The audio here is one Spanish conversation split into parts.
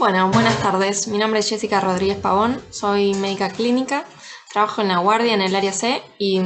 Bueno, buenas tardes. Mi nombre es Jessica Rodríguez Pavón, soy médica clínica, trabajo en La Guardia en el área C y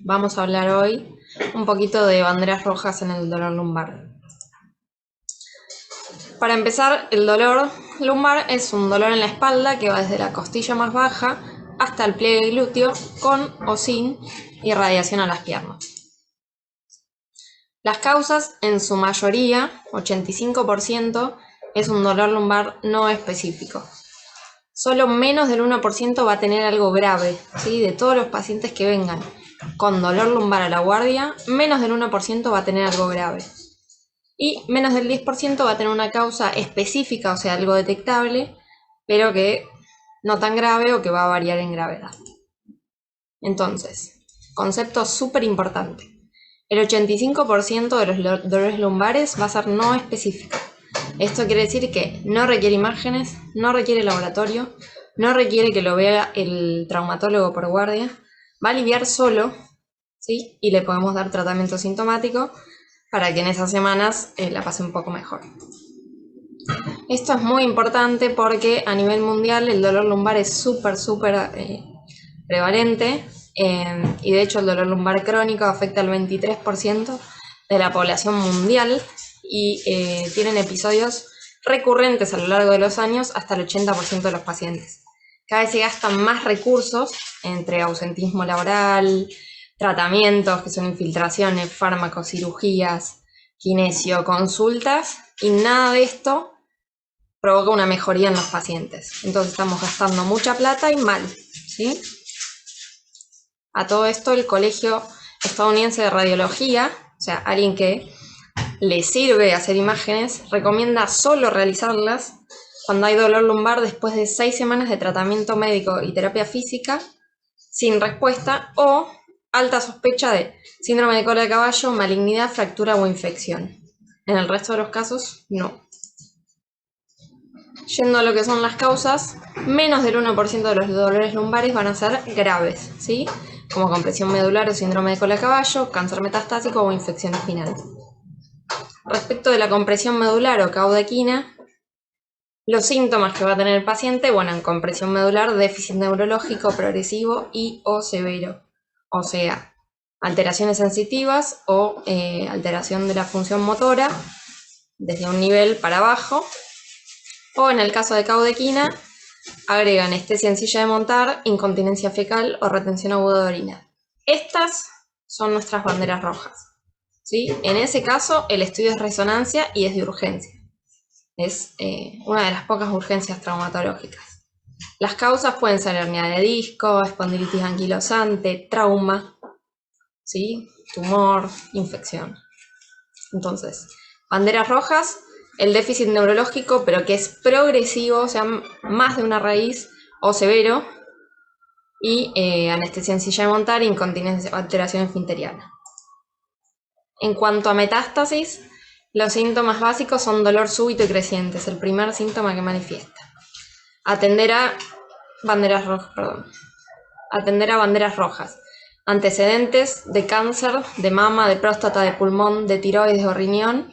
vamos a hablar hoy un poquito de banderas rojas en el dolor lumbar. Para empezar, el dolor lumbar es un dolor en la espalda que va desde la costilla más baja hasta el pliegue glúteo con o sin irradiación a las piernas. Las causas, en su mayoría, 85%, es un dolor lumbar no específico. Solo menos del 1% va a tener algo grave, ¿sí? De todos los pacientes que vengan con dolor lumbar a la guardia, menos del 1% va a tener algo grave. Y menos del 10% va a tener una causa específica, o sea, algo detectable, pero que no tan grave o que va a variar en gravedad. Entonces, concepto súper importante. El 85% de los dolores lumbares va a ser no específico. Esto quiere decir que no requiere imágenes, no requiere laboratorio, no requiere que lo vea el traumatólogo por guardia, va a aliviar solo, ¿sí? Y le podemos dar tratamiento sintomático para que en esas semanas la pase un poco mejor. Esto es muy importante porque a nivel mundial el dolor lumbar es súper prevalente y de hecho el dolor lumbar crónico afecta al 23% de la población mundial y tienen episodios recurrentes a lo largo de los años hasta el 80% de los pacientes. Cada vez se gastan más recursos entre ausentismo laboral, tratamientos que son infiltraciones, fármacos, cirugías, kinesio, consultas, y nada de esto provoca una mejoría en los pacientes. Entonces estamos gastando mucha plata y mal, ¿sí? A todo esto el Colegio Estadounidense de Radiología, o sea, alguien que le sirve hacer imágenes, recomienda solo realizarlas cuando hay dolor lumbar después de 6 semanas de tratamiento médico y terapia física sin respuesta o alta sospecha de síndrome de cola de caballo, malignidad, fractura o infección. En el resto de los casos, no. Yendo a lo que son las causas, menos del 1% de los dolores lumbares van a ser graves, ¿sí? Como compresión medular o síndrome de cola de caballo, cáncer metastásico o infección espinal. Respecto de la compresión medular o caudequina, los síntomas que va a tener el paciente, bueno, en compresión medular, déficit neurológico progresivo y o severo, o sea, alteraciones sensitivas o alteración de la función motora desde un nivel para abajo, o en el caso de caudequina, agrega anestesia en silla de montar, incontinencia fecal o retención aguda de orina. Estas son nuestras banderas rojas, ¿sí? En ese caso, el estudio es resonancia y es de urgencia. Es una de las pocas urgencias traumatológicas. Las causas pueden ser hernia de disco, espondilitis anquilosante, trauma, ¿sí? Tumor, infección. Entonces, banderas rojas, el déficit neurológico, pero que es progresivo, o sea, más de una raíz o severo, y anestesia en silla de montar, incontinencia o alteración esfinteriana. En cuanto a metástasis, los síntomas básicos son dolor súbito y creciente, es el primer síntoma que manifiesta. Atender a banderas rojas. Antecedentes de cáncer de mama, de próstata, de pulmón, de tiroides o riñón,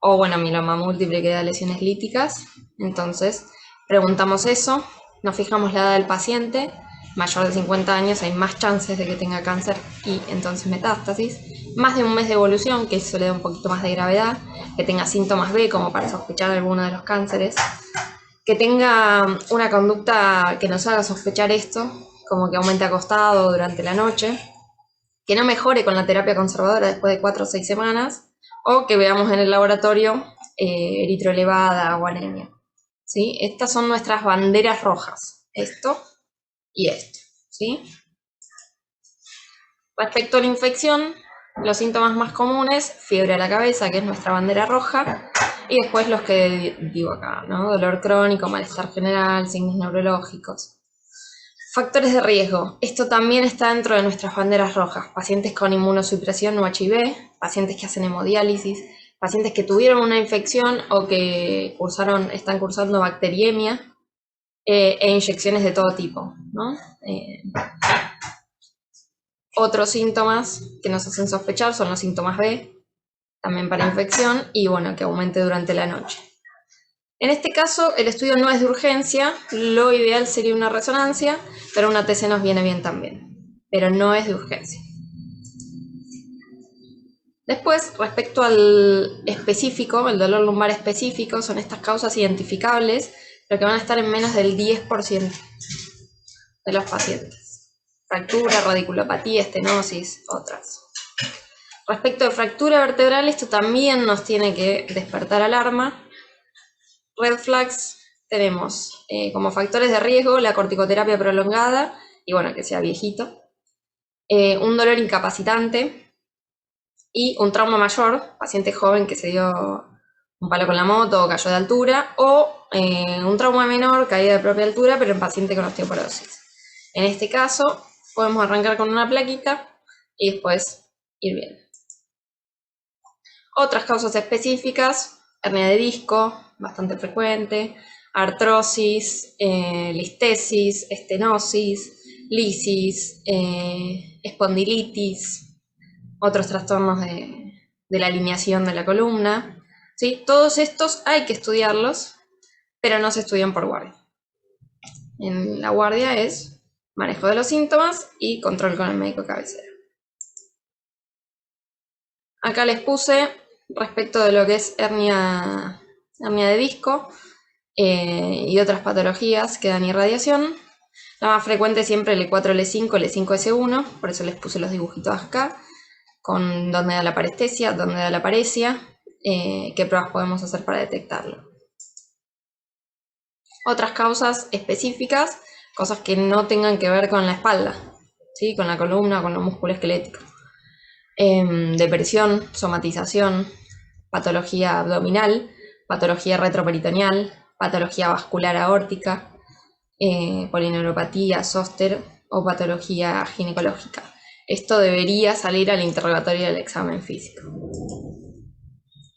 o bueno, mieloma múltiple que da lesiones líticas. Entonces, preguntamos eso, nos fijamos la edad del paciente, mayor de 50 años hay más chances de que tenga cáncer y entonces metástasis, más de un mes de evolución, que eso le da un poquito más de gravedad, que tenga síntomas B como para sospechar alguno de los cánceres, que tenga una conducta que nos haga sospechar esto, como que aumente acostado durante la noche, que no mejore con la terapia conservadora después de 4 o 6 semanas, o que veamos en el laboratorio eritro elevada o anemia, ¿sí? Estas son nuestras banderas rojas, esto y esto, ¿sí? Respecto a la infección, los síntomas más comunes, fiebre a la cabeza, que es nuestra bandera roja, y después los que digo acá, ¿no? Dolor crónico, malestar general, signos neurológicos. Factores de riesgo. Esto también está dentro de nuestras banderas rojas. Pacientes con inmunosupresión o HIV, pacientes que hacen hemodiálisis, pacientes que tuvieron una infección o que están cursando bacteriemia e inyecciones de todo tipo, ¿no? Otros síntomas que nos hacen sospechar son los síntomas B, también para infección, y bueno, que aumente durante la noche. En este caso, el estudio no es de urgencia, lo ideal sería una resonancia, pero una TC nos viene bien también, pero no es de urgencia. Después, respecto al específico, el dolor lumbar específico, son estas causas identificables, pero que van a estar en menos del 10% de los pacientes. Fractura, radiculopatía, estenosis, otras. Respecto de fractura vertebral, esto también nos tiene que despertar alarma. Red flags tenemos como factores de riesgo la corticoterapia prolongada, y bueno, que sea viejito, un dolor incapacitante y un trauma mayor, paciente joven que se dio un palo con la moto o cayó de altura, o un trauma menor, caída de propia altura, pero en paciente con osteoporosis. En este caso, podemos arrancar con una plaquita y después ir bien. Otras causas específicas, hernia de disco, bastante frecuente, artrosis, listesis, estenosis, lisis, espondilitis, otros trastornos de la alineación de la columna. ¿Sí? Todos estos hay que estudiarlos, pero no se estudian por guardia. En la guardia es manejo de los síntomas y control con el médico cabecera. Acá les puse respecto de lo que es hernia de disco y otras patologías que dan irradiación. La más frecuente siempre L4, L5, L5, S1, por eso les puse los dibujitos acá, con dónde da la parestesia, dónde da la paresia, qué pruebas podemos hacer para detectarlo. Otras causas específicas, cosas que no tengan que ver con la espalda, ¿sí? Con la columna, con lo musculoesquelético. Depresión, somatización, patología abdominal, patología retroperitoneal, patología vascular aórtica, polineuropatía, zóster o patología ginecológica. Esto debería salir al interrogatorio del examen físico.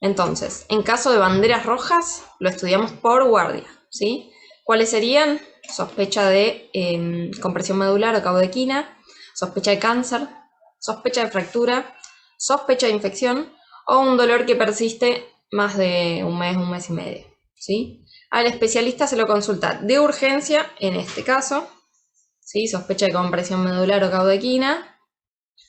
Entonces, en caso de banderas rojas, lo estudiamos por guardia, ¿sí? ¿Cuáles serían? Sospecha de compresión medular o caudequina, sospecha de cáncer, sospecha de fractura, sospecha de infección o un dolor que persiste más de un mes y medio, ¿sí? Al especialista se lo consulta de urgencia, en este caso, ¿sí? Sospecha de compresión medular o caudequina,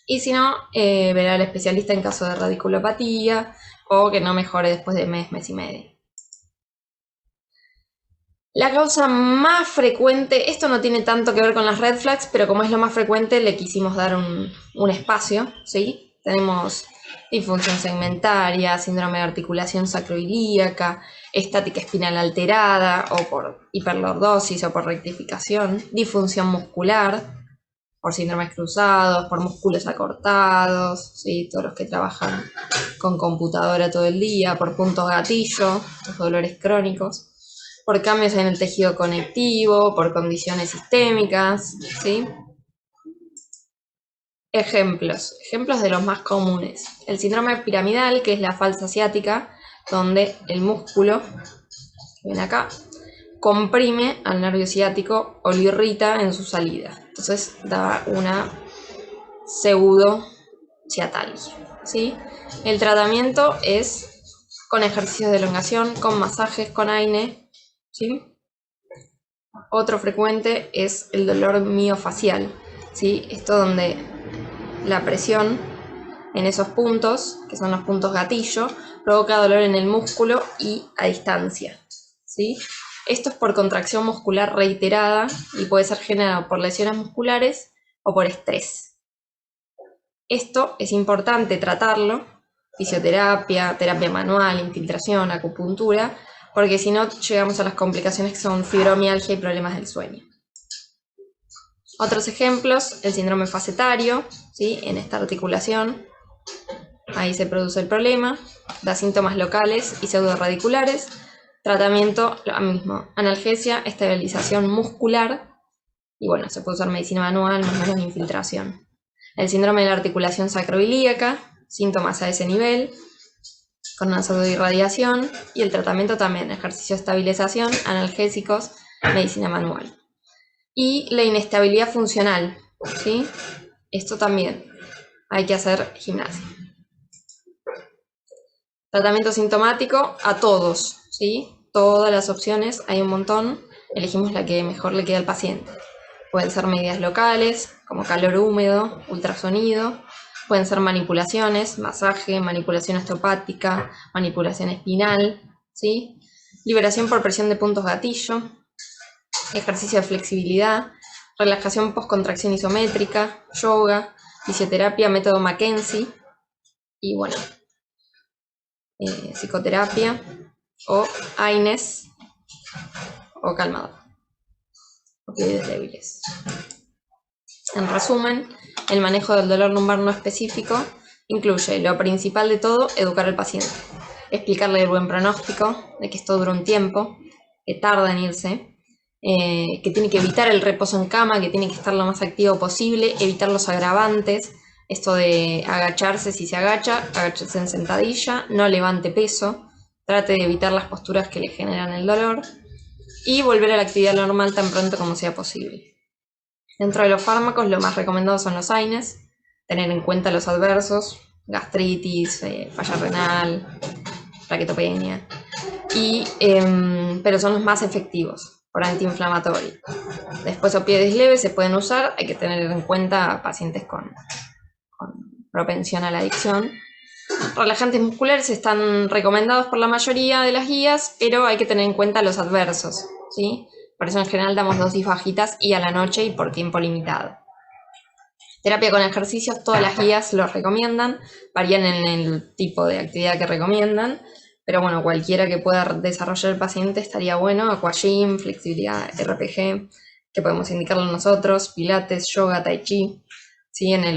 y si no, verá al especialista en caso de radiculopatía o que no mejore después de mes y medio. La causa más frecuente, esto no tiene tanto que ver con las red flags, pero como es lo más frecuente le quisimos dar un espacio, ¿sí? Tenemos disfunción segmentaria, síndrome de articulación sacroilíaca, estática espinal alterada o por hiperlordosis o por rectificación, disfunción muscular, por síndromes cruzados, por músculos acortados, ¿sí? Todos los que trabajan con computadora todo el día, por puntos gatillo, los dolores crónicos, por cambios en el tejido conectivo, por condiciones sistémicas, ¿sí? Ejemplos de los más comunes. El síndrome piramidal, que es la falsa ciática, donde el músculo, ven acá, comprime al nervio ciático o lo irrita en su salida. Entonces da una pseudo ciatalgia, ¿sí? El tratamiento es con ejercicios de elongación, con masajes, con AINE, ¿sí? Otro frecuente es el dolor miofacial, ¿sí? Esto donde la presión en esos puntos, que son los puntos gatillo, provoca dolor en el músculo y a distancia, ¿sí? Esto es por contracción muscular reiterada y puede ser generado por lesiones musculares o por estrés. Esto es importante tratarlo, fisioterapia, terapia manual, infiltración, acupuntura, porque si no llegamos a las complicaciones que son fibromialgia y problemas del sueño. Otros ejemplos, el síndrome facetario, ¿sí? En esta articulación, ahí se produce el problema, da síntomas locales y pseudorradiculares, tratamiento, lo mismo, analgesia, estabilización muscular, y bueno, se puede usar medicina manual, más o menos infiltración. El síndrome de la articulación sacroilíaca, síntomas a ese nivel, con una pseudoirradiación, y el tratamiento también, ejercicio de estabilización, analgésicos, medicina manual. Y la inestabilidad funcional, ¿sí? Esto también, hay que hacer gimnasia. Tratamiento sintomático a todos, ¿sí? todas las opciones, hay un montón, elegimos la que mejor le queda al paciente. Pueden ser medidas locales, como calor húmedo, ultrasonido, pueden ser manipulaciones, masaje, manipulación osteopática, manipulación espinal, ¿sí? Liberación por presión de puntos gatillo, ejercicio de flexibilidad, relajación post-contracción isométrica, yoga, fisioterapia, método Mackenzie y bueno, psicoterapia o AINES o calmador, opioides débiles. En resumen, el manejo del dolor lumbar no específico incluye lo principal de todo, educar al paciente, explicarle el buen pronóstico, de que esto dura un tiempo, que tarda en irse, que tiene que evitar el reposo en cama, que tiene que estar lo más activo posible, evitar los agravantes, esto de agacharse, si se agacha, agáchese en sentadilla, no levante peso, trate de evitar las posturas que le generan el dolor y volver a la actividad normal tan pronto como sea posible. Dentro de los fármacos, lo más recomendado son los AINES, tener en cuenta los adversos, gastritis, falla renal, plaquetopenia, pero son los más efectivos por antiinflamatorio. Después opioides leves se pueden usar, hay que tener en cuenta pacientes con propensión a la adicción. Relajantes musculares están recomendados por la mayoría de las guías, pero hay que tener en cuenta los adversos, ¿sí? Por eso en general damos dosis bajitas y a la noche y por tiempo limitado. Terapia con ejercicios, todas las guías los recomiendan, varían en el tipo de actividad que recomiendan, pero bueno, cualquiera que pueda desarrollar el paciente estaría bueno, aquagym, flexibilidad, RPG, que podemos indicarlo nosotros, pilates, yoga, tai chi. ¿Sí? En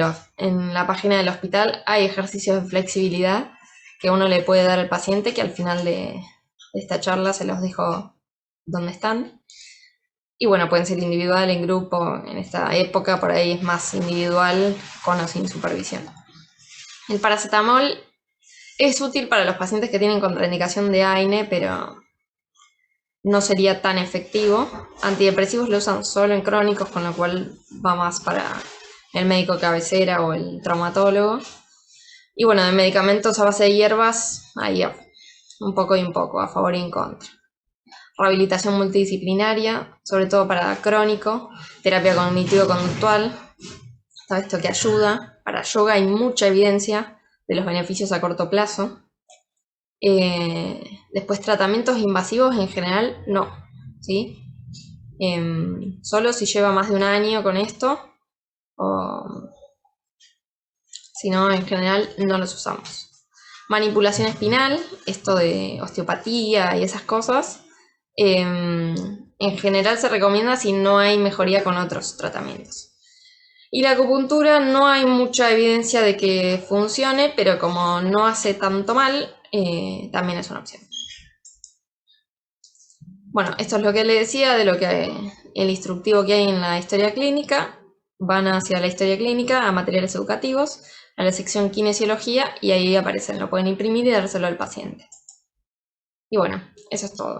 la página del hospital hay ejercicios de flexibilidad que uno le puede dar al paciente, que al final de esta charla se los dejo donde están. Y bueno, pueden ser individual, en grupo, en esta época por ahí es más individual, con o sin supervisión. El paracetamol es útil para los pacientes que tienen contraindicación de AINE, pero no sería tan efectivo. Antidepresivos lo usan solo en crónicos, con lo cual va más para el médico cabecera o el traumatólogo. Y bueno, de medicamentos a base de hierbas, hay un poco y un poco, a favor y en contra. Rehabilitación multidisciplinaria, sobre todo para crónico, terapia cognitivo-conductual, todo esto que ayuda. Para yoga hay mucha evidencia de los beneficios a corto plazo. Después tratamientos invasivos en general no, ¿sí? Solo si lleva más de un año con esto, o si no, en general no los usamos. Manipulación espinal, esto de osteopatía y esas cosas, en general se recomienda si no hay mejoría con otros tratamientos. Y la acupuntura no hay mucha evidencia de que funcione, pero como no hace tanto mal, también es una opción. Bueno, esto es lo que le decía de lo que el instructivo que hay en la historia clínica. Van hacia la historia clínica, a materiales educativos, a la sección kinesiología y ahí aparecen, lo pueden imprimir y dárselo al paciente. Y bueno, eso es todo.